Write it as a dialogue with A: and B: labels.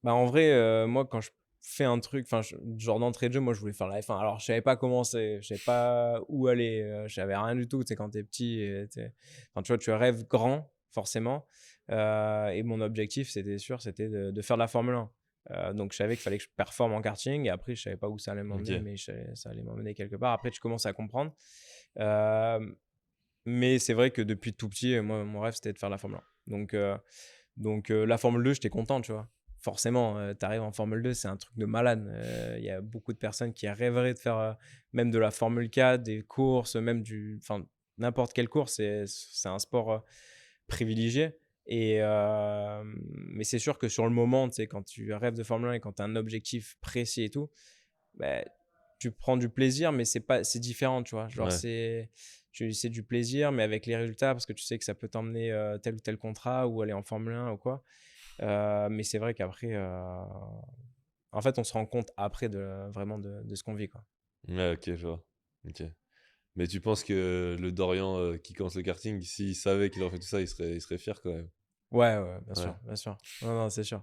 A: Bah, en vrai, moi, quand je fais un truc, enfin, genre d'entrée de jeu, moi, je voulais faire la F1. Alors, je savais pas comment c'est, je savais pas où aller, je savais rien du tout. Tu sais, quand tu es petit et enfin, tu vois, tu rêves grand, forcément, et mon objectif, c'était sûr, c'était de faire de la Formule 1. Donc je savais qu'il fallait que je performe en karting et après, je savais pas où ça allait m'emmener,
B: OK.
A: mais ça allait m'emmener quelque part. Après, tu commences à comprendre. Hem, mais c'est vrai que depuis tout petit, moi, mon rêve, c'était de faire la Formule 1. La Formule 2, j'étais content, tu vois? Forcément, tu arrives en Formule 2, c'est un truc de malade. Il y a beaucoup de personnes qui rêveraient de faire, même de la Formule 4, des courses, même enfin, n'importe quelle course, c'est un sport, privilégié mais c'est sûr que sur le moment, tu sais, quand tu rêves de Formule 1 et quand tu as un objectif précis et tout, beh, tu prends du plaisir, mais c'est différent, tu vois? Genre,
B: Ouais.
A: c'est du plaisir, mais avec les résultats parce que tu sais que ça peut t'emmener, tel ou tel contrat ou aller en Formule 1 ou quoi. Mais c'est vrai qu'après, en fait, on se rend compte après vraiment de ce qu'on vit, quoi.
B: Ouais, OK, je vois. OK. Mais tu penses que le Dorian, qui commence le karting, s'il savait qu'il aurait fait tout ça, il serait fier quand même?
A: Ouais, ouais, bien
B: Ouais.
A: sûr, bien sûr. Non, non, c'est sûr.